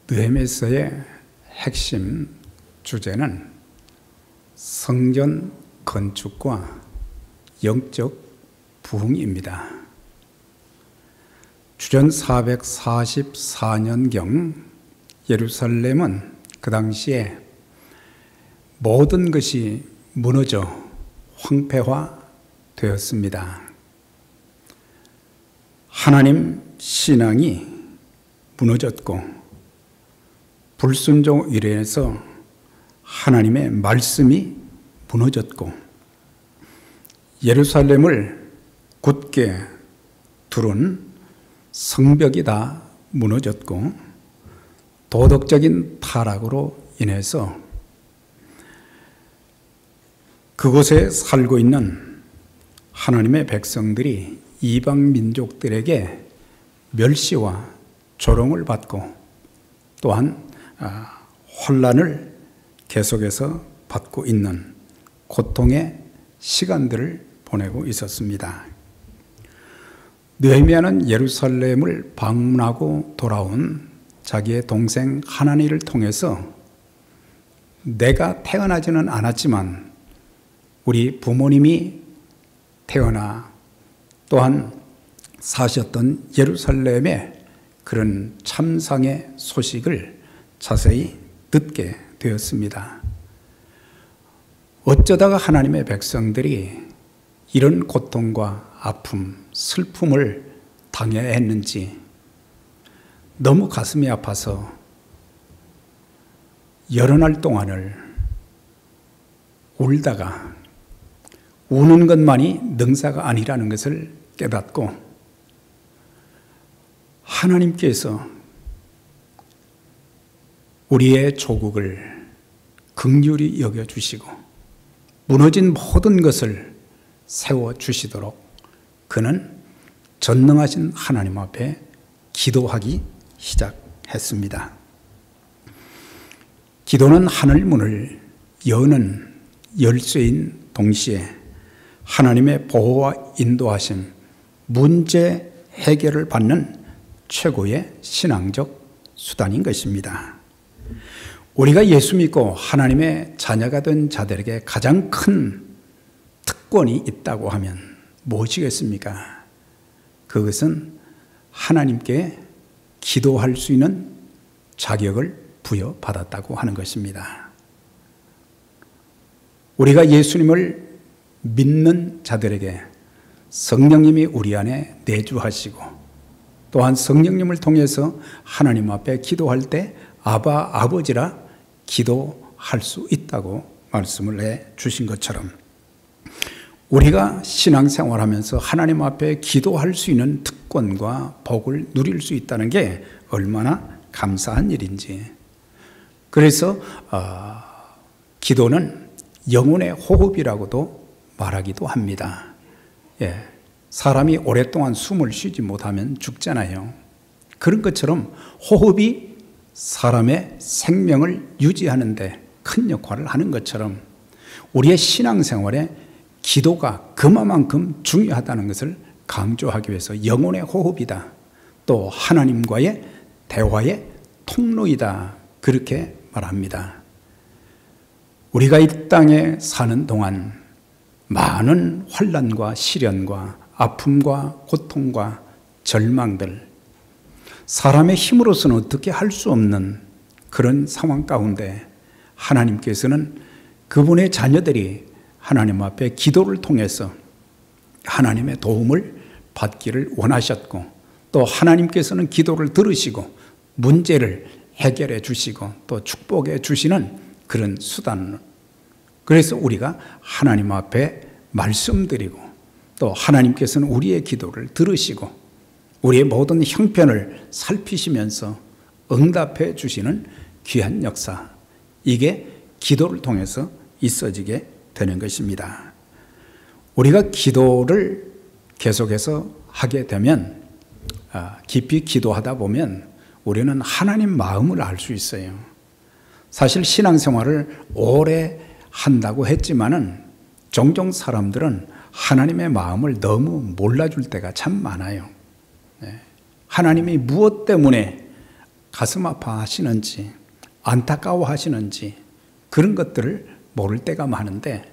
느헤미야서의 핵심 주제는 성전 건축과 영적 부흥입니다. 주전 444년경 예루살렘은 그 당시에 모든 것이 무너져 황폐화되었습니다. 하나님 신앙이 무너졌고 불순종 이래에서 하나님의 말씀이 무너졌고 예루살렘을 굳게 두른 성벽이 다 무너졌고 도덕적인 타락으로 인해서 그곳에 살고 있는 하나님의 백성들이 이방 민족들에게 멸시와 조롱을 받고 또한 혼란을 계속해서 받고 있는 고통의 시간들을 보내고 있었습니다. 느헤미야는 예루살렘을 방문하고 돌아온 자기의 동생 하나니를 통해서 내가 태어나지는 않았지만 우리 부모님이 태어나 또한 사셨던 예루살렘의 그런 참상의 소식을 자세히 듣게 되었습니다. 어쩌다가 하나님의 백성들이 이런 고통과 아픔, 슬픔을 당해야 했는지 너무 가슴이 아파서 여러 날 동안을 울다가 우는 것만이 능사가 아니라는 것을 깨닫고 하나님께서 우리의 조국을 긍휼히 여겨주시고 무너진 모든 것을 세워주시도록 그는 전능하신 하나님 앞에 기도하기 시작했습니다. 기도는 하늘문을 여는 열쇠인 동시에 하나님의 보호와 인도하심, 문제 해결을 받는 최고의 신앙적 수단인 것입니다. 우리가 예수 믿고 하나님의 자녀가 된 자들에게 가장 큰 특권이 있다고 하면 무엇이겠습니까? 그것은 하나님께 기도할 수 있는 자격을 부여받았다고 하는 것입니다. 우리가 예수님을 믿는 자들에게 성령님이 우리 안에 내주하시고 또한 성령님을 통해서 하나님 앞에 기도할 때 아바 아버지라 기도할 수 있다고 말씀을 해 주신 것처럼 우리가 신앙생활하면서 하나님 앞에 기도할 수 있는 특권과 복을 누릴 수 있다는 게 얼마나 감사한 일인지. 그래서 기도는 영혼의 호흡이라고도 말하기도 합니다. 사람이 오랫동안 숨을 쉬지 못하면 죽잖아요. 그런 것처럼 호흡이 사람의 생명을 유지하는 데 큰 역할을 하는 것처럼 우리의 신앙생활에 기도가 그만큼 중요하다는 것을 강조하기 위해서 영혼의 호흡이다. 또 하나님과의 대화의 통로이다. 그렇게 말합니다. 우리가 이 땅에 사는 동안 많은 환난과 시련과 아픔과 고통과 절망들, 사람의 힘으로서는 어떻게 할 수 없는 그런 상황 가운데 하나님께서는 그분의 자녀들이 하나님 앞에 기도를 통해서 하나님의 도움을 받기를 원하셨고 또 하나님께서는 기도를 들으시고 문제를 해결해 주시고 또 축복해 주시는 그런 수단. 그래서 우리가 하나님 앞에 말씀드리고 또 하나님께서는 우리의 기도를 들으시고 우리의 모든 형편을 살피시면서 응답해 주시는 귀한 역사. 이게 기도를 통해서 있어지게 되는 것입니다. 우리가 기도를 계속해서 하게 되면 깊이 기도하다 보면 우리는 하나님 마음을 알 수 있어요. 사실 신앙생활을 오래 한다고 했지만은 종종 사람들은 하나님의 마음을 너무 몰라줄 때가 참 많아요. 하나님이 무엇 때문에 가슴 아파하시는지 안타까워하시는지 그런 것들을 모를 때가 많은데,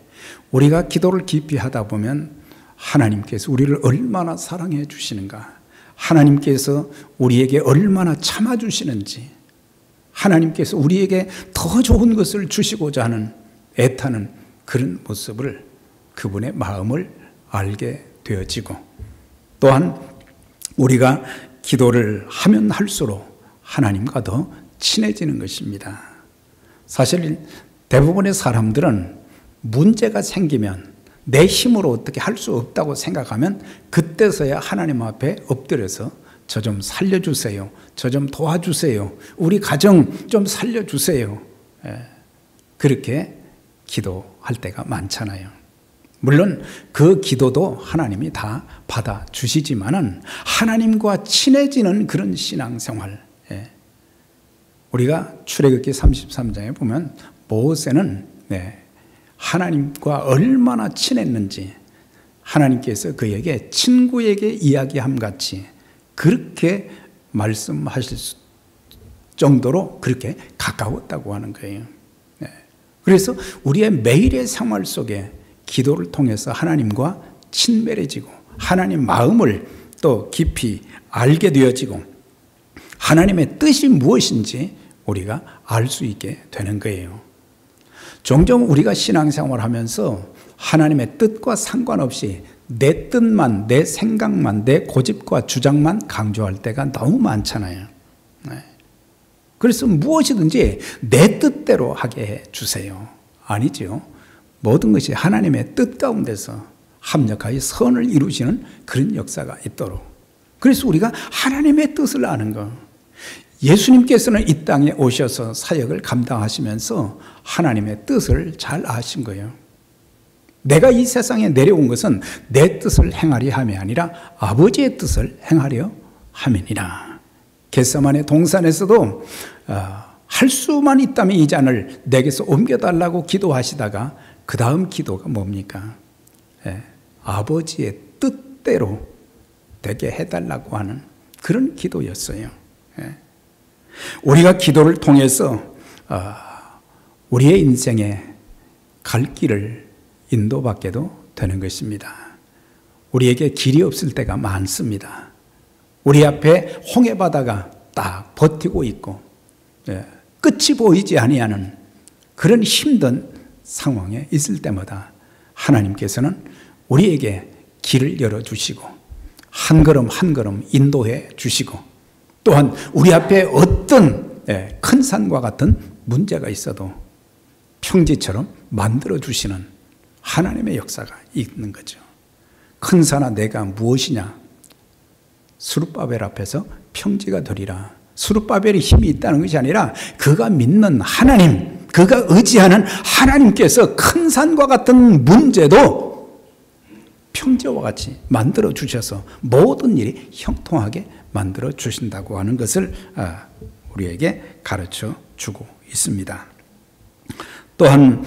우리가 기도를 깊이 하다 보면 하나님께서 우리를 얼마나 사랑해 주시는가, 하나님께서 우리에게 얼마나 참아주시는지, 하나님께서 우리에게 더 좋은 것을 주시고자 하는 애타는 그런 모습을, 그분의 마음을 알게 되어지고, 또한 우리가 기도를 하면 할수록 하나님과 더 친해지는 것입니다. 사실 대부분의 사람들은 문제가 생기면 내 힘으로 어떻게 할 수 없다고 생각하면 그때서야 하나님 앞에 엎드려서 저 좀 살려주세요, 저 좀 도와주세요, 우리 가정 좀 살려주세요, 그렇게 기도할 때가 많잖아요. 물론 그 기도도 하나님이 다 받아주시지만은 하나님과 친해지는 그런 신앙생활, 우리가 출애굽기 33장에 보면 모세는 하나님과 얼마나 친했는지 하나님께서 그에게 친구에게 이야기함 같이 그렇게 말씀하실 정도로 그렇게 가까웠다고 하는 거예요. 그래서 우리의 매일의 생활 속에 기도를 통해서 하나님과 친밀해지고 하나님 마음을 또 깊이 알게 되어지고 하나님의 뜻이 무엇인지 우리가 알 수 있게 되는 거예요. 종종 우리가 신앙생활하면서 하나님의 뜻과 상관없이 내 뜻만, 내 생각만, 내 고집과 주장만 강조할 때가 너무 많잖아요. 그래서 무엇이든지 내 뜻대로 하게 해주세요. 아니죠. 모든 것이 하나님의 뜻 가운데서 합력하여 선을 이루시는 그런 역사가 있도록. 그래서 우리가 하나님의 뜻을 아는 것. 예수님께서는 이 땅에 오셔서 사역을 감당하시면서 하나님의 뜻을 잘 아신 거예요. 내가 이 세상에 내려온 것은 내 뜻을 행하려 함이 아니라 아버지의 뜻을 행하려 함이니라. 겟세마네 동산에서도 할 수만 있다면 이 잔을 내게서 옮겨달라고 기도하시다가 그 다음 기도가 뭡니까? 아버지의 뜻대로 되게 해달라고 하는 그런 기도였어요. 우리가 기도를 통해서 우리의 인생에 갈 길을 인도받게도 되는 것입니다. 우리에게 길이 없을 때가 많습니다. 우리 앞에 홍해바다가 딱 버티고 있고 끝이 보이지 아니하는 그런 힘든 상황에 있을 때마다 하나님께서는 우리에게 길을 열어주시고 한 걸음 한 걸음 인도해 주시고 또한 우리 앞에 어떤 큰 산과 같은 문제가 있어도 평지처럼 만들어주시는 하나님의 역사가 있는 거죠. 큰 산아 내가 무엇이냐? 스룹바벨 앞에서 평지가 되리라. 스룹바벨이 힘이 있다는 것이 아니라 그가 믿는 하나님, 그가 의지하는 하나님께서 큰 산과 같은 문제도 평지와 같이 만들어 주셔서 모든 일이 형통하게 만들어 주신다고 하는 것을 우리에게 가르쳐 주고 있습니다. 또한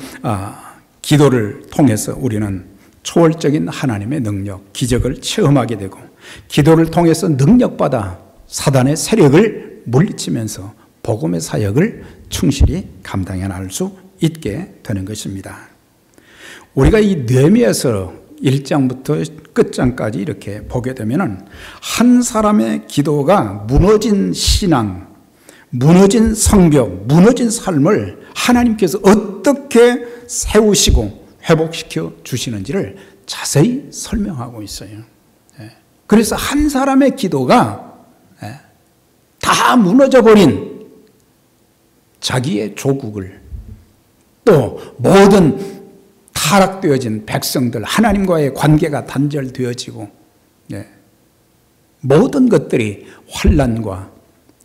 기도를 통해서 우리는 초월적인 하나님의 능력, 기적을 체험하게 되고 기도를 통해서 능력받아 사단의 세력을 물리치면서 복음의 사역을 충실히 감당해 나갈 수 있게 되는 것입니다. 우리가 이 느헤미야서 1장부터 끝장까지 이렇게 보게 되면 한 사람의 기도가 무너진 신앙, 무너진 성벽, 무너진 삶을 하나님께서 어떻게 세우시고 회복시켜 주시는지를 자세히 설명하고 있어요. 그래서 한 사람의 기도가 다 무너져버린 자기의 조국을 또 모든 타락되어진 백성들, 하나님과의 관계가 단절되어지고 모든 것들이 환난과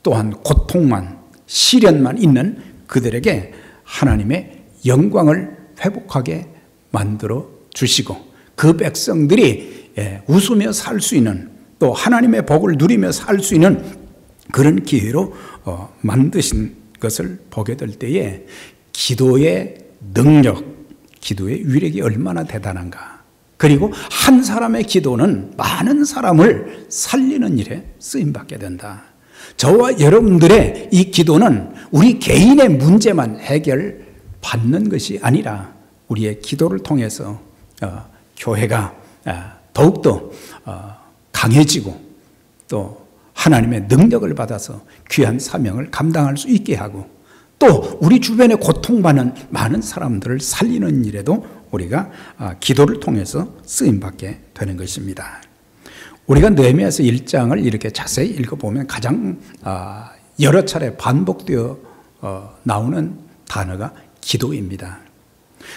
또한 고통만, 시련만 있는 그들에게 하나님의 영광을 회복하게 만들어 주시고 그 백성들이 웃으며 살 수 있는 또 하나님의 복을 누리며 살 수 있는 그런 기회로 만드신 것을 보게 될 때에 기도의 능력, 기도의 위력이 얼마나 대단한가. 그리고 한 사람의 기도는 많은 사람을 살리는 일에 쓰임받게 된다. 저와 여러분들의 이 기도는 우리 개인의 문제만 해결받는 것이 아니라 우리의 기도를 통해서 교회가 더욱더 강해지고 또 하나님의 능력을 받아서 귀한 사명을 감당할 수 있게 하고 또 우리 주변에 고통받는 많은 사람들을 살리는 일에도 우리가 기도를 통해서 쓰임받게 되는 것입니다. 우리가 느헤미야서 1장을 이렇게 자세히 읽어보면 가장 여러 차례 반복되어 나오는 단어가 기도입니다.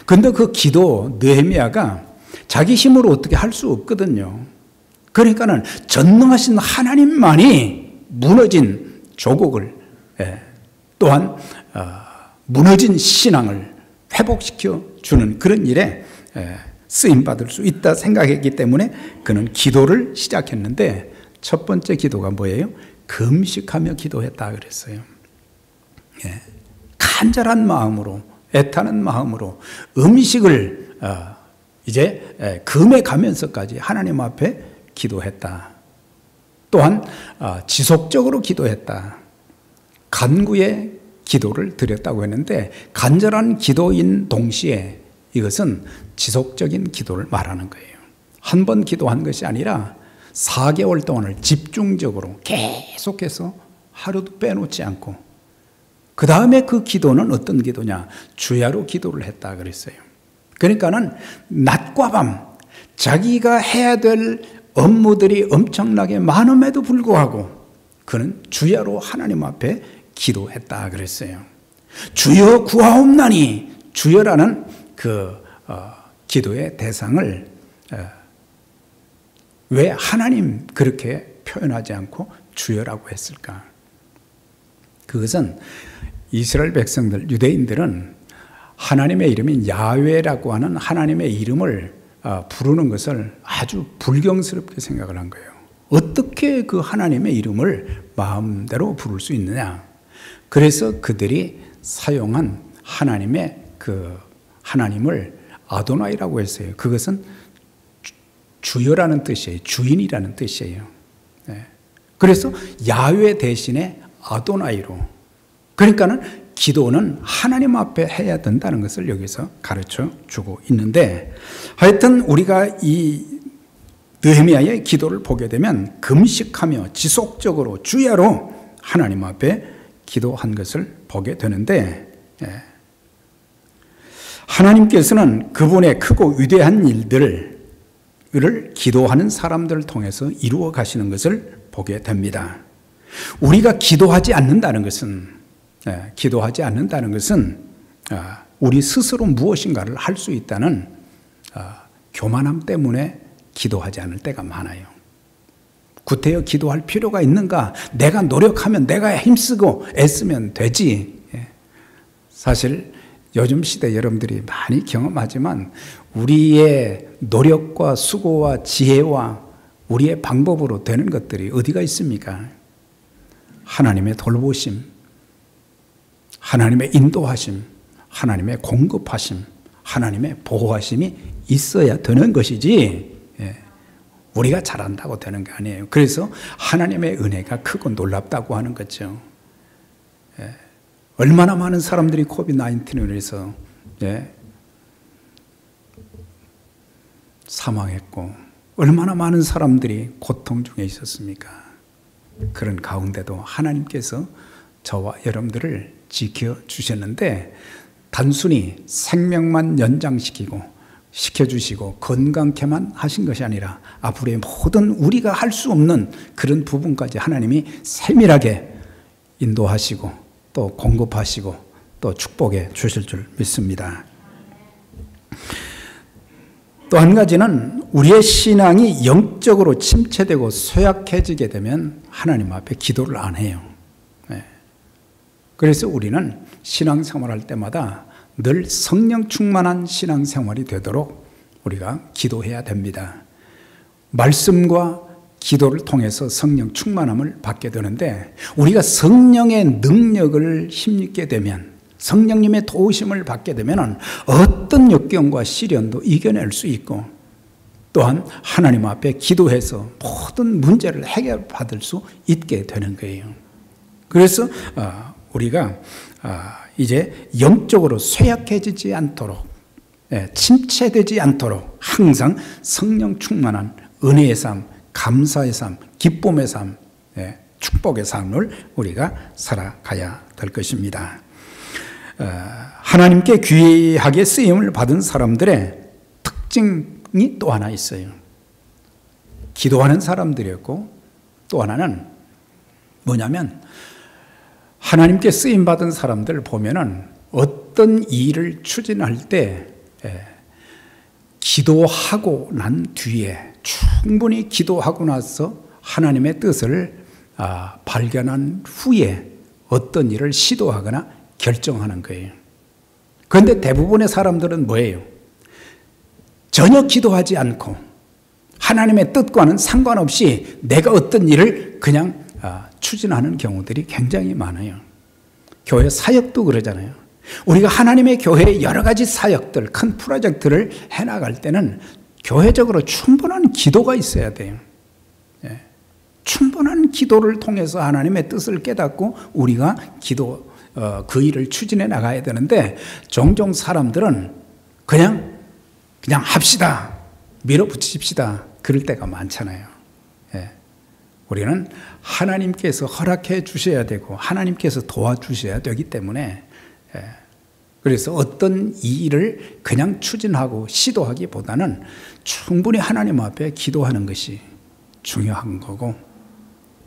그런데 그 기도 느헤미야가 자기 힘으로 어떻게 할 수 없거든요. 그러니까는 전능하신 하나님만이 무너진 조국을 또한 무너진 신앙을 회복시켜 주는 그런 일에 쓰임받을 수 있다 생각했기 때문에 그는 기도를 시작했는데 첫 번째 기도가 뭐예요? 금식하며 기도했다 그랬어요. 간절한 마음으로 애타는 마음으로 음식을 이제 금해 가면서까지 하나님 앞에 기도했다. 또한 지속적으로 기도했다. 간구의 기도를 드렸다고 했는데 간절한 기도인 동시에 이것은 지속적인 기도를 말하는 거예요. 한 번 기도한 것이 아니라 4개월 동안을 집중적으로 계속해서 하루도 빼놓지 않고 그 다음에 그 기도는 어떤 기도냐? 주야로 기도를 했다 그랬어요. 그러니까는 낮과 밤 자기가 해야 될 업무들이 엄청나게 많음에도 불구하고 그는 주야로 하나님 앞에 기도했다 그랬어요. 주여 구하옵나니 주여라는 그 기도의 대상을 왜 하나님 그렇게 표현하지 않고 주여라고 했을까? 그것은 이스라엘 백성들, 유대인들은 하나님의 이름인 야훼라고 하는 하나님의 이름을 부르는 것을 아주 불경스럽게 생각을 한 거예요. 어떻게 그 하나님의 이름을 마음대로 부를 수 있느냐? 그래서 그들이 사용한 하나님의 그 하나님을 아도나이라고 했어요. 그것은 주여라는 뜻이에요. 주인이라는 뜻이에요. 그래서 야훼 대신에 아도나이로. 그러니까는 기도는 하나님 앞에 해야 된다는 것을 여기서 가르쳐 주고 있는데 하여튼 우리가 이 느헤미야의 기도를 보게 되면 금식하며 지속적으로 주야로 하나님 앞에 기도한 것을 보게 되는데 하나님께서는 그분의 크고 위대한 일들을 기도하는 사람들을 통해서 이루어 가시는 것을 보게 됩니다. 우리가 기도하지 않는다는 것은 우리 스스로 무엇인가를 할 수 있다는 교만함 때문에 기도하지 않을 때가 많아요. 구태여 기도할 필요가 있는가? 내가 노력하면 내가 힘쓰고 애쓰면 되지. 사실 요즘 시대 여러분들이 많이 경험하지만 우리의 노력과 수고와 지혜와 우리의 방법으로 되는 것들이 어디가 있습니까? 하나님의 돌보심, 하나님의 인도하심, 하나님의 공급하심, 하나님의 보호하심이 있어야 되는 것이지 우리가 잘한다고 되는 게 아니에요. 그래서 하나님의 은혜가 크고 놀랍다고 하는 거죠. 얼마나 많은 사람들이 코비드-19으로 해서 사망했고 얼마나 많은 사람들이 고통 중에 있었습니까? 그런 가운데도 하나님께서 저와 여러분들을 지켜주셨는데 단순히 생명만 시켜주시고 건강케만 하신 것이 아니라 앞으로의 모든 우리가 할 수 없는 그런 부분까지 하나님이 세밀하게 인도하시고 또 공급하시고 또 축복해 주실 줄 믿습니다. 또 한 가지는 우리의 신앙이 영적으로 침체되고 쇠약해지게 되면 하나님 앞에 기도를 안 해요. 그래서 우리는 신앙생활할 때마다 늘 성령 충만한 신앙생활이 되도록 우리가 기도해야 됩니다. 말씀과 기도를 통해서 성령 충만함을 받게 되는데 우리가 성령의 능력을 힘입게 되면 성령님의 도우심을 받게 되면 어떤 역경과 시련도 이겨낼 수 있고 또한 하나님 앞에 기도해서 모든 문제를 해결받을 수 있게 되는 거예요. 그래서 우리가 이제 영적으로 쇠약해지지 않도록, 침체되지 않도록 항상 성령 충만한 은혜의 삶, 감사의 삶, 기쁨의 삶, 축복의 삶을 우리가 살아가야 될 것입니다. 하나님께 귀하게 쓰임을 받은 사람들의 특징이 또 하나 있어요. 기도하는 사람들이었고, 또 하나는 뭐냐면 하나님께 쓰임 받은 사람들 보면은 어떤 일을 추진할 때 기도하고 난 뒤에, 충분히 기도하고 나서 하나님의 뜻을 발견한 후에 어떤 일을 시도하거나 결정하는 거예요. 그런데 대부분의 사람들은 뭐예요? 전혀 기도하지 않고 하나님의 뜻과는 상관없이 내가 어떤 일을 그냥 추진하는 경우들이 굉장히 많아요. 교회 사역도 그러잖아요. 우리가 하나님의 교회의 여러 가지 사역들, 큰 프로젝트를 해나갈 때는 교회적으로 충분한 기도가 있어야 돼요. 충분한 기도를 통해서 하나님의 뜻을 깨닫고 우리가 그 일을 추진해 나가야 되는데, 종종 사람들은 그냥 합시다, 밀어붙입시다, 그럴 때가 많잖아요. 우리는 하나님께서 허락해 주셔야 되고 하나님께서 도와주셔야 되기 때문에, 그래서 어떤 일을 그냥 추진하고 시도하기보다는 충분히 하나님 앞에 기도하는 것이 중요한 거고,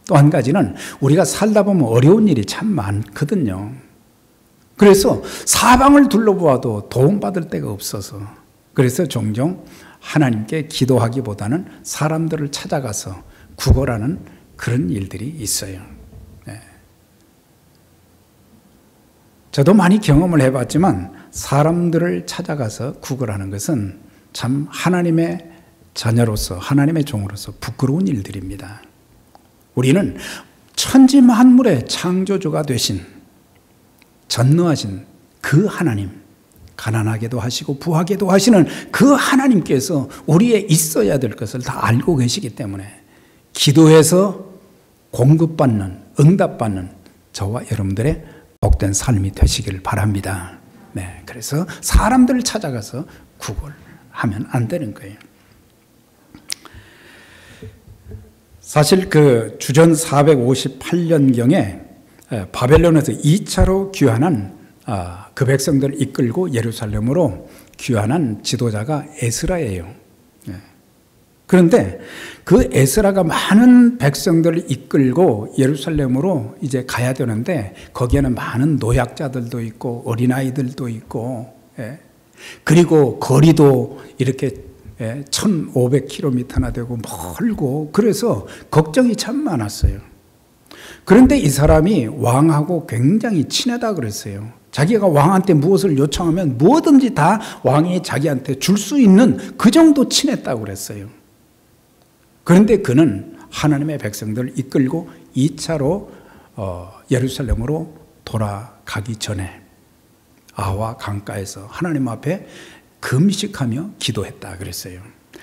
또 한 가지는 우리가 살다 보면 어려운 일이 참 많거든요. 그래서 사방을 둘러보아도 도움받을 데가 없어서, 그래서 종종 하나님께 기도하기보다는 사람들을 찾아가서 구걸하는 그런 일들이 있어요. 저도 많이 경험을 해봤지만 사람들을 찾아가서 구걸하는 것은 참 하나님의 자녀로서, 하나님의 종으로서 부끄러운 일들입니다. 우리는 천지 만물의 창조주가 되신, 전능하신 그 하나님, 가난하게도 하시고 부하게도 하시는 그 하나님께서 우리의 있어야 될 것을 다 알고 계시기 때문에 기도해서 공급받는, 응답받는 저와 여러분들의 복된 삶이 되시길 바랍니다. 그래서 사람들을 찾아가서 구걸하면 안 되는 거예요. 사실 그 주전 458년경에 바벨론에서 2차로 귀환한 그 백성들을 이끌고 예루살렘으로 귀환한 지도자가 에스라예요. 그런데 그 에스라가 많은 백성들을 이끌고 예루살렘으로 이제 가야 되는데, 거기에는 많은 노약자들도 있고 어린아이들도 있고, 그리고 거리도 이렇게 1500km나 되고 멀고, 그래서 걱정이 참 많았어요. 그런데 이 사람이 왕하고 굉장히 친하다 그랬어요. 자기가 왕한테 무엇을 요청하면 뭐든지 다 왕이 자기한테 줄 수 있는 그 정도 친했다고 그랬어요. 그런데 그는 하나님의 백성들을 이끌고 2차로 예루살렘으로 돌아가기 전에 아와 강가에서 하나님 앞에 금식하며 기도했다 그랬어요.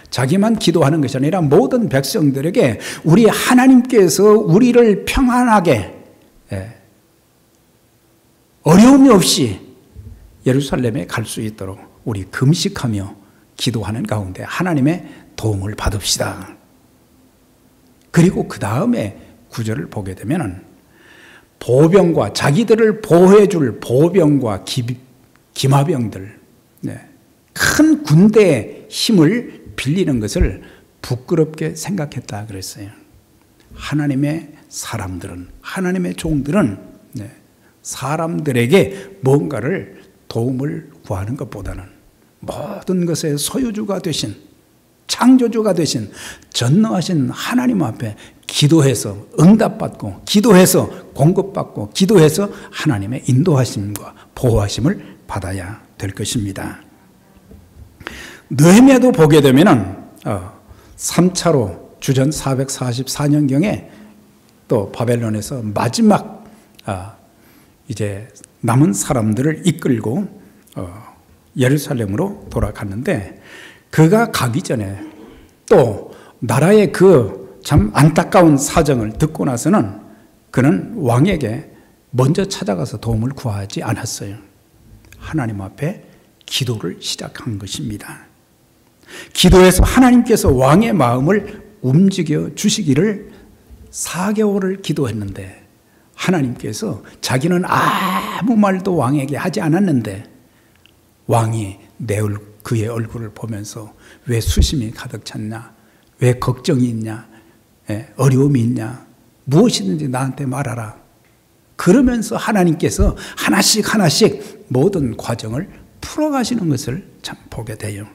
자기만 기도하는 것이 아니라 모든 백성들에게 우리 하나님께서 우리를 평안하게, 어려움이 없이 예루살렘에 갈 수 있도록 우리 금식하며 기도하는 가운데 하나님의 도움을 받읍시다. 그리고 그 다음에 구절을 보게 되면 보병과, 자기들을 보호해 줄 보병과 기마병들, 큰 군대의 힘을 빌리는 것을 부끄럽게 생각했다 그랬어요. 하나님의 사람들은, 하나님의 종들은 사람들에게 뭔가를 도움을 구하는 것보다는 모든 것의 소유주가 되신, 창조주가 되신 전능하신 하나님 앞에 기도해서 응답받고, 기도해서 공급받고, 기도해서 하나님의 인도하심과 보호하심을 받아야 될 것입니다. 느헤미야도 보게 되면은 3차로 주전 444년경에 또 바벨론에서 마지막 이제 남은 사람들을 이끌고 예루살렘으로 돌아갔는데, 그가 가기 전에 또 나라의 그 참 안타까운 사정을 듣고 나서는 그는 왕에게 먼저 찾아가서 도움을 구하지 않았어요. 하나님 앞에 기도를 시작한 것입니다. 기도에서 하나님께서 왕의 마음을 움직여 주시기를 4개월을 기도했는데 하나님께서 자기는 아무 말도 왕에게 하지 않았는데 왕이 그의 얼굴을 보면서 왜 수심이 가득 찼냐? 왜 걱정이 있냐? 어려움이 있냐? 무엇이든지 나한테 말하라. 그러면서 하나님께서 하나씩 모든 과정을 풀어가시는 것을 참 보게 돼요.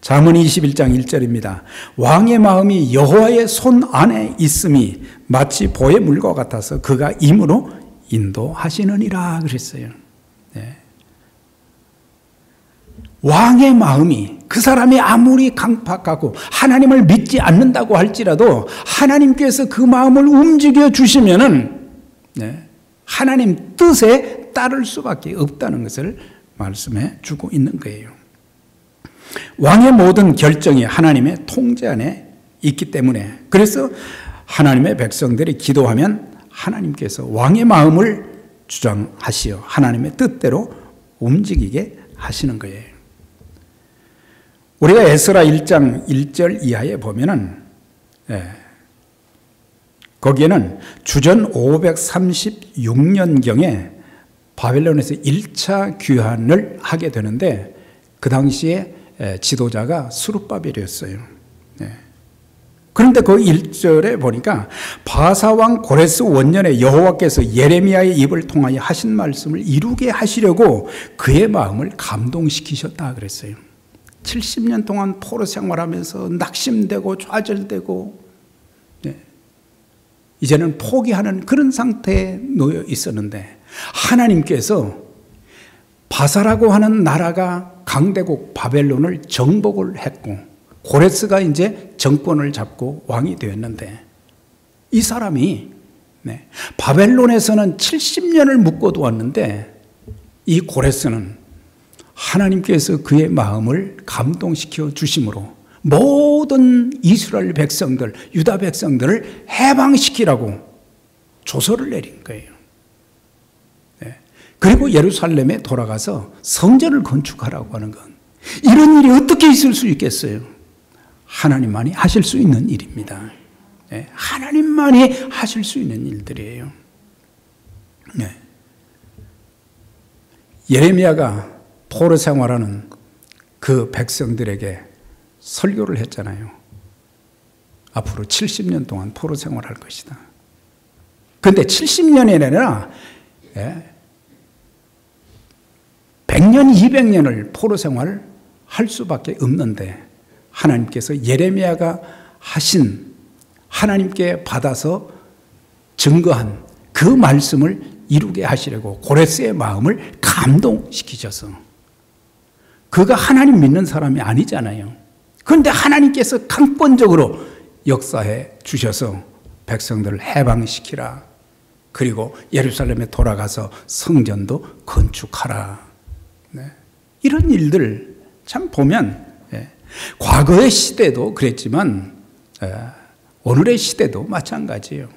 잠언 21장 1절입니다. 왕의 마음이 여호와의 손 안에 있음이 마치 보의 물과 같아서 그가 임으로 인도하시느니라 그랬어요. 네. 왕의 마음이 그 사람이 아무리 강팍하고 하나님을 믿지 않는다고 할지라도 하나님께서 그 마음을 움직여 주시면은 하나님 뜻에 따를 수밖에 없다는 것을 말씀해 주고 있는 거예요. 왕의 모든 결정이 하나님의 통제 안에 있기 때문에 그래서 하나님의 백성들이 기도하면 하나님께서 왕의 마음을 주장하시어 하나님의 뜻대로 움직이게 하시는 거예요. 우리가 에스라 1장 1절 이하에 보면은 거기에는 주전 536년경에 바벨론에서 1차 귀환을 하게 되는데 그 당시에 지도자가 스룹바벨이었어요. 그런데 그 1절에 보니까 바사왕 고레스 원년에 여호와께서 예레미야의 입을 통하여 하신 말씀을 이루게 하시려고 그의 마음을 감동시키셨다 그랬어요. 70년 동안 포로 생활하면서 낙심되고 좌절되고 이제는 포기하는 그런 상태에 놓여 있었는데 하나님께서 바사라고 하는 나라가 강대국 바벨론을 정복을 했고 고레스가 이제 정권을 잡고 왕이 되었는데 이 사람이 바벨론에서는 70년을 묵고도 왔는데 이 고레스는 하나님께서 그의 마음을 감동시켜 주심으로 모든 이스라엘 백성들, 유다 백성들을 해방시키라고 조서를 내린 거예요. 그리고 예루살렘에 돌아가서 성전을 건축하라고 하는 건 이런 일이 어떻게 있을 수 있겠어요? 하나님만이 하실 수 있는 일입니다. 하나님만이 하실 수 있는 일들이에요. 예레미야가 포로 생활하는 그 백성들에게 설교를 했잖아요. 앞으로 70년 동안 포로 생활할 것이다. 그런데 70년이 아니라 100년, 200년을 포로 생활을 할 수밖에 없는데 하나님께서 예레미야가 하신 하나님께 받아서 증거한 그 말씀을 이루게 하시려고 고레스의 마음을 감동시키셔서 그가 하나님 믿는 사람이 아니잖아요. 그런데 하나님께서 강권적으로 역사해 주셔서 백성들을 해방시키라. 그리고 예루살렘에 돌아가서 성전도 건축하라. 이런 일들 참 보면 과거의 시대도 그랬지만 오늘의 시대도 마찬가지예요.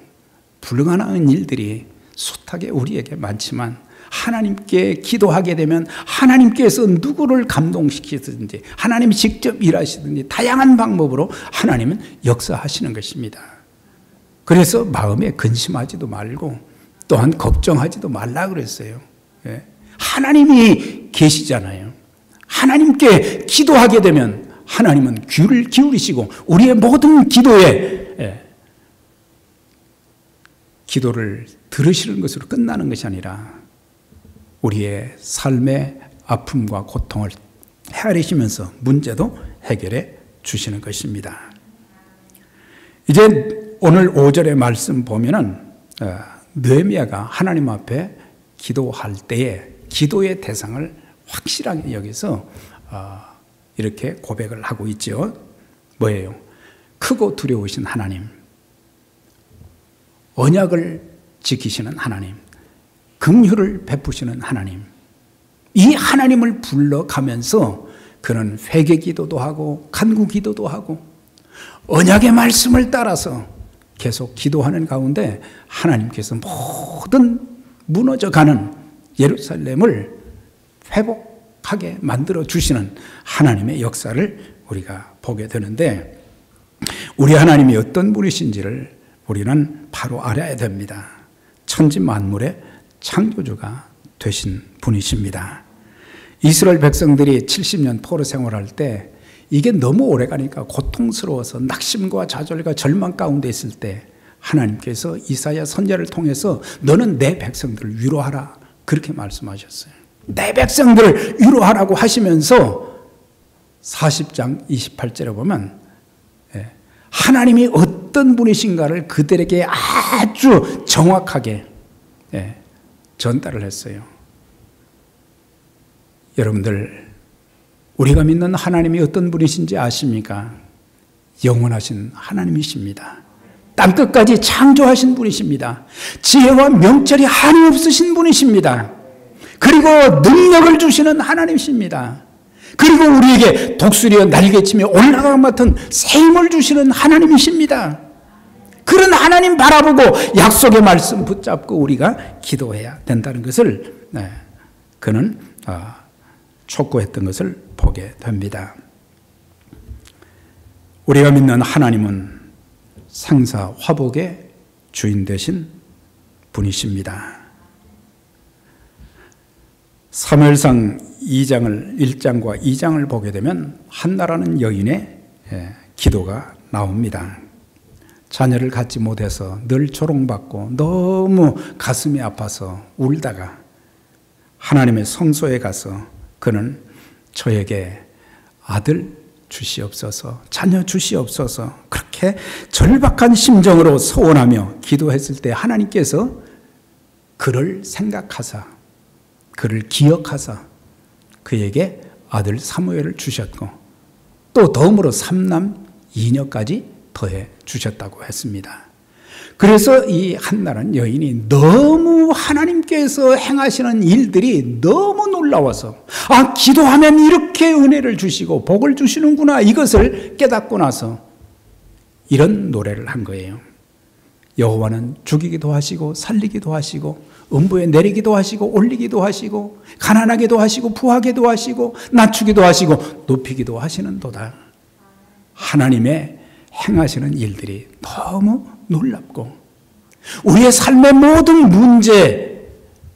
불가능한 일들이 숱하게 우리에게 많지만 하나님께 기도하게 되면 하나님께서 누구를 감동시키든지 하나님이 직접 일하시든지 다양한 방법으로 하나님은 역사하시는 것입니다. 그래서 마음에 근심하지도 말고 또한 걱정하지도 말라 그랬어요. 하나님이 계시잖아요. 하나님께 기도하게 되면 하나님은 귀를 기울이시고 우리의 모든 기도를 들으시는 것으로 끝나는 것이 아니라 우리의 삶의 아픔과 고통을 헤아리시면서 문제도 해결해 주시는 것입니다. 이제 오늘 5절의 말씀 보면은 느헤미야가 하나님 앞에 기도할 때에 기도의 대상을 확실하게 여기서 이렇게 고백을 하고 있죠. 뭐예요? 크고 두려우신 하나님, 언약을 지키시는 하나님, 긍휼을 베푸시는 하나님, 이 하나님을 불러가면서 그는 회개 기도도 하고 간구 기도도 하고 언약의 말씀을 따라서 계속 기도하는 가운데 하나님께서 모든 무너져가는 예루살렘을 회복하게 만들어 주시는 하나님의 역사를 우리가 보게 되는데, 우리 하나님이 어떤 분이신지를 우리는 바로 알아야 됩니다. 천지 만물의 창조주가 되신 분이십니다. 이스라엘 백성들이 70년 포로 생활할 때 이게 너무 오래가니까 고통스러워서 낙심과 좌절과 절망 가운데 있을 때 하나님께서 이사야 선지자를 통해서 너는 내 백성들을 위로하라, 그렇게 말씀하셨어요. 내 백성들을 위로하라고 하시면서 40장 28절에 보면 하나님이 어떤 분이신가를 그들에게 아주 정확하게 전달을 했어요. 여러분들, 우리가 믿는 하나님이 어떤 분이신지 아십니까? 영원하신 하나님이십니다. 땅끝까지 창조하신 분이십니다. 지혜와 명철이 한이 없으신 분이십니다. 그리고 능력을 주시는 하나님이십니다. 그리고 우리에게 독수리와 날개치며 올라가고 같은 새 힘을 주시는 하나님이십니다. 그런 하나님 바라보고 약속의 말씀 붙잡고 우리가 기도해야 된다는 것을 그는 촉구했던 것을 보게 됩니다. 우리가 믿는 하나님은 생사 화복의 주인 되신 분이십니다. 사무엘상 1장과 2장을 보게 되면 한나라는 여인의 기도가 나옵니다. 자녀를 갖지 못해서 늘 조롱받고 너무 가슴이 아파서 울다가 하나님의 성소에 가서 그는 저에게 아들 주시옵소서, 자녀 주시옵소서, 그렇게 절박한 심정으로 소원하며 기도했을 때 하나님께서 그를 생각하사, 그를 기억하사 그에게 아들 사무엘을 주셨고 또 덤으로 3남 2녀까지 더해 주셨다고 했습니다. 그래서 이 한나라는 여인이 너무 하나님께서 행하시는 일들이 너무 놀라워서 기도하면 이렇게 은혜를 주시고 복을 주시는구나, 이것을 깨닫고 나서 이런 노래를 한 거예요. 여호와는 죽이기도 하시고 살리기도 하시고 음부에 내리기도 하시고 올리기도 하시고 가난하게도 하시고 부하게도 하시고 낮추기도 하시고 높이기도 하시는도다. 하나님의 행하시는 일들이 너무 놀랍고 우리의 삶의 모든 문제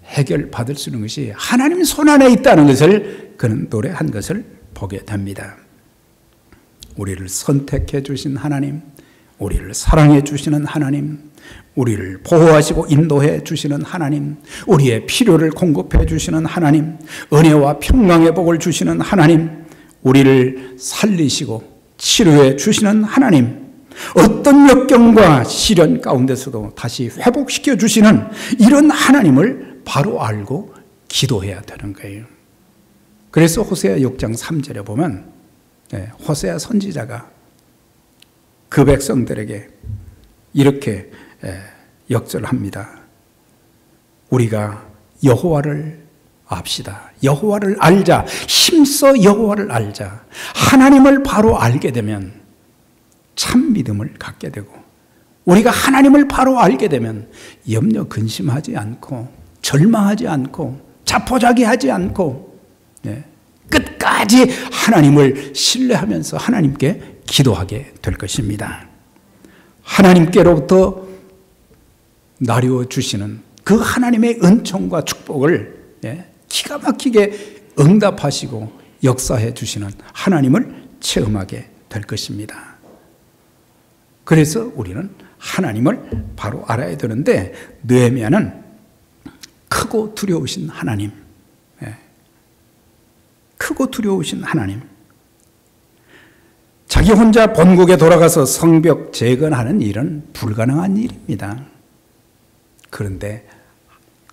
해결받을 수 있는 것이 하나님 손안에 있다는 것을 그는 노래한 것을 보게 됩니다. 우리를 선택해 주신 하나님, 우리를 사랑해 주시는 하나님, 우리를 보호하시고 인도해 주시는 하나님, 우리의 필요를 공급해 주시는 하나님, 은혜와 평강의 복을 주시는 하나님, 우리를 살리시고 치료해 주시는 하나님, 어떤 역경과 시련 가운데서도 다시 회복시켜 주시는 이런 하나님을 바로 알고 기도해야 되는 거예요. 그래서 호세아 6장 3절에 보면 호세아 선지자가 그 백성들에게 이렇게 역설합니다. 우리가 여호와를 압시다. 여호와를 알자. 힘써 여호와를 알자. 하나님을 바로 알게 되면 참 믿음을 갖게 되고, 우리가 하나님을 바로 알게 되면 염려 근심하지 않고 절망하지 않고 자포자기하지 않고 끝까지 하나님을 신뢰하면서 하나님께 기도하게 될 것입니다. 하나님께로부터 나누어 주시는 그 하나님의 은총과 축복을 기가 막히게 응답하시고 역사해 주시는 하나님을 체험하게 될 것입니다. 그래서 우리는 하나님을 바로 알아야 되는데, 느헤미야는 크고 두려우신 하나님, 크고 두려우신 하나님, 자기 혼자 본국에 돌아가서 성벽 재건하는 일은 불가능한 일입니다. 그런데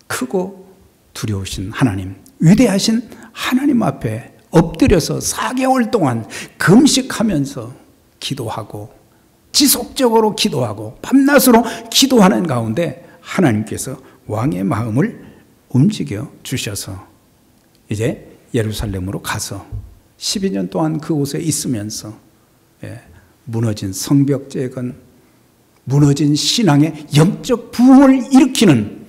크고 두려우신 하나님, 위대하신 하나님 앞에 엎드려서 4개월 동안 금식하면서 기도하고 지속적으로 기도하고 밤낮으로 기도하는 가운데 하나님께서 왕의 마음을 움직여 주셔서 이제 예루살렘으로 가서 12년 동안 그곳에 있으면서 무너진 성벽 재건, 무너진 신앙의 영적 부흥을 일으키는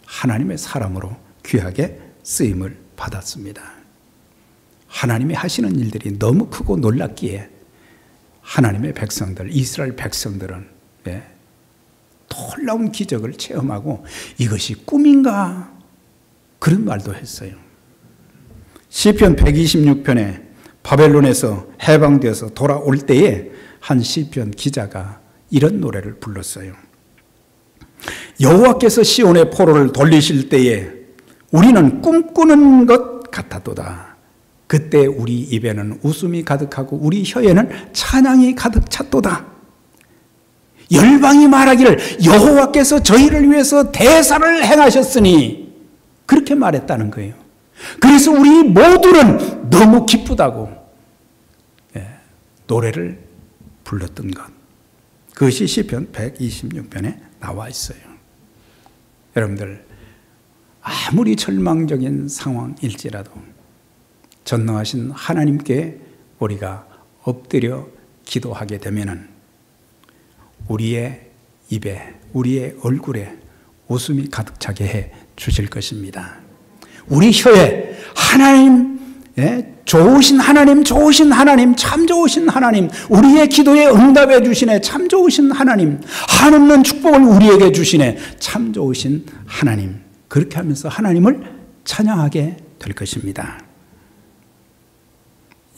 하나님의 사람으로 귀하게 쓰임을 받았습니다. 하나님이 하시는 일들이 너무 크고 놀랍기에 하나님의 백성들, 이스라엘 백성들은 놀라운 기적을 체험하고 이것이 꿈인가? 그런 말도 했어요. 시편 126편에 바벨론에서 해방되어서 돌아올 때에 한 시편 기자가 이런 노래를 불렀어요. 여호와께서 시온의 포로를 돌리실 때에 우리는 꿈꾸는 것 같았도다. 그때 우리 입에는 웃음이 가득하고 우리 혀에는 찬양이 가득 찼도다. 열방이 말하기를 여호와께서 저희를 위해서 대사를 행하셨으니 그렇게 말했다는 거예요. 그래서 우리 모두는 너무 기쁘다고 노래를 불렀던 것. 그것이 시편 126편에 나와 있어요. 여러분들 아무리 절망적인 상황일지라도 전능하신 하나님께 우리가 엎드려 기도하게 되면은 우리의 입에, 우리의 얼굴에 웃음이 가득 차게 해 주실 것입니다. 우리 혀에 하나님, 좋으신 하나님, 좋으신 하나님, 참 좋으신 하나님, 우리의 기도에 응답해 주시네, 참 좋으신 하나님, 한없는 축복을 우리에게 주시네, 참 좋으신 하나님. 그렇게 하면서 하나님을 찬양하게 될 것입니다.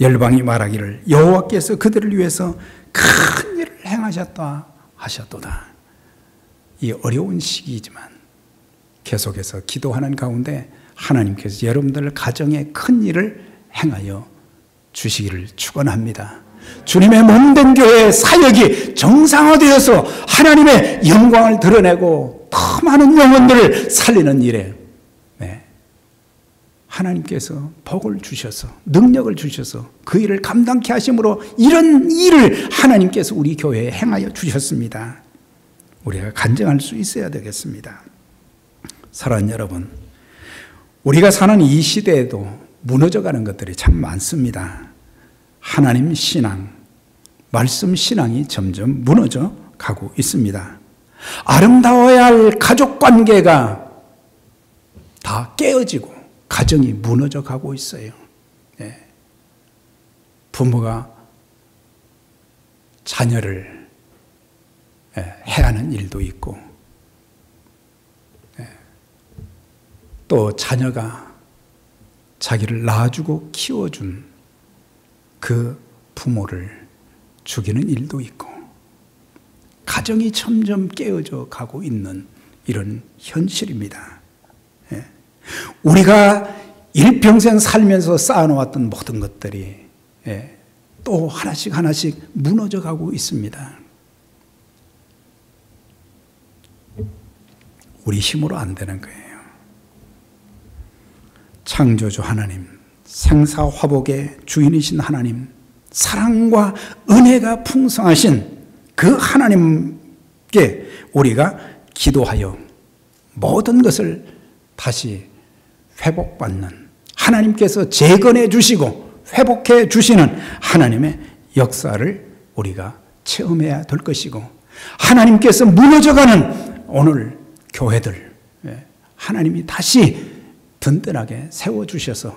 열방이 말하기를 여호와께서 그들을 위해서 큰 일을 행하셨다 하셨도다. 이 어려운 시기이지만 계속해서 기도하는 가운데 하나님께서 여러분들 가정에 큰 일을 행하여 주시기를 축원합니다. 주님의 몸된 교회의 사역이 정상화되어서 하나님의 영광을 드러내고 더 많은 영혼들을 살리는 일에 하나님께서 복을 주셔서 능력을 주셔서 그 일을 감당케 하심으로 이런 일을 하나님께서 우리 교회에 행하여 주셨습니다. 우리가 간증할 수 있어야 되겠습니다. 사랑하는 여러분, 우리가 사는 이 시대에도 무너져가는 것들이 참 많습니다. 하나님 신앙, 말씀 신앙이 점점 무너져 가고 있습니다. 아름다워야 할 가족 관계가 다 깨어지고 가정이 무너져 가고 있어요. 부모가 자녀를 해하는 일도 있고 또 자녀가 자기를 낳아주고 키워준 그 부모를 죽이는 일도 있고 가정이 점점 깨어져 가고 있는 이런 현실입니다. 우리가 일평생 살면서 쌓아놓았던 모든 것들이 또 하나씩 하나씩 무너져 가고 있습니다. 우리 힘으로 안 되는 거예요. 창조주 하나님, 생사화복의 주인이신 하나님, 사랑과 은혜가 풍성하신 그 하나님께 우리가 기도하여 모든 것을 다시 회복받는 하나님께서 재건해 주시고 회복해 주시는 하나님의 역사를 우리가 체험해야 될 것이고 하나님께서 무너져가는 오늘 교회들 하나님이 다시 든든하게 세워주셔서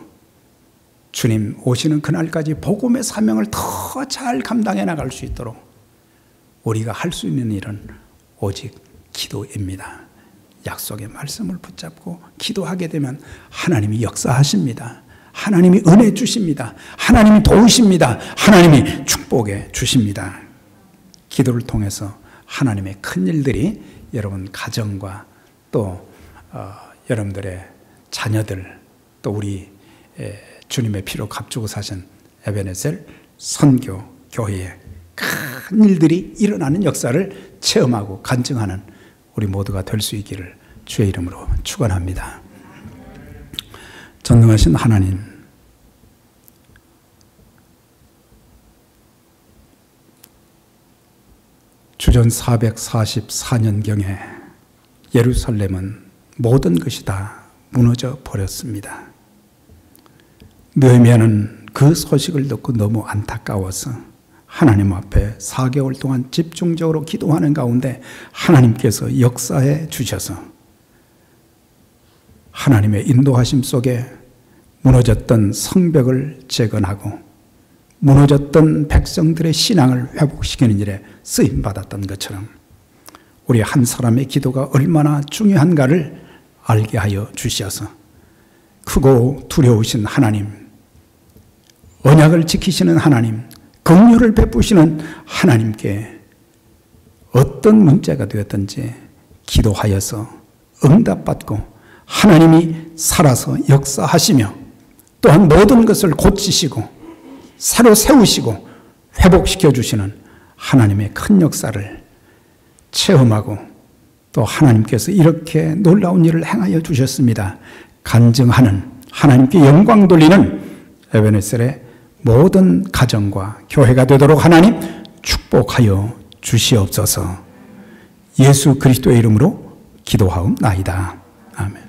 주님 오시는 그날까지 복음의 사명을 더 잘 감당해 나갈 수 있도록 우리가 할 수 있는 일은 오직 기도입니다. 약속의 말씀을 붙잡고 기도하게 되면 하나님이 역사하십니다. 하나님이 은혜 주십니다. 하나님이 도우십니다. 하나님이 축복해 주십니다. 기도를 통해서 하나님의 큰 일들이 여러분 가정과 또 여러분들의 자녀들 또 우리 주님의 피로 값주고 사신 에베네셀 선교 교회에 큰 일들이 일어나는 역사를 체험하고 간증하는 우리 모두가 될 수 있기를 주의 이름으로 축원합니다. 전능하신 하나님, 주전 444년경에 예루살렘은 모든 것이 다 무너져 버렸습니다. 느헤미야는 그 소식을 듣고 너무 안타까워서 하나님 앞에 4개월 동안 집중적으로 기도하는 가운데 하나님께서 역사해 주셔서 하나님의 인도하심 속에 무너졌던 성벽을 재건하고 무너졌던 백성들의 신앙을 회복시키는 일에 쓰임받았던 것처럼 우리 한 사람의 기도가 얼마나 중요한가를 알게 하여 주시어서 크고 두려우신 하나님, 언약을 지키시는 하나님, 긍휼을 베푸시는 하나님께 어떤 문제가 되었든지 기도하여서 응답받고 하나님이 살아서 역사하시며 또한 모든 것을 고치시고 새로 세우시고 회복시켜 주시는 하나님의 큰 역사를 체험하고 또 하나님께서 이렇게 놀라운 일을 행하여 주셨습니다. 간증하는 하나님께 영광 돌리는 에베네셀의 모든 가정과 교회가 되도록 하나님 축복하여 주시옵소서. 예수 그리스도의 이름으로 기도하옵나이다. 아멘.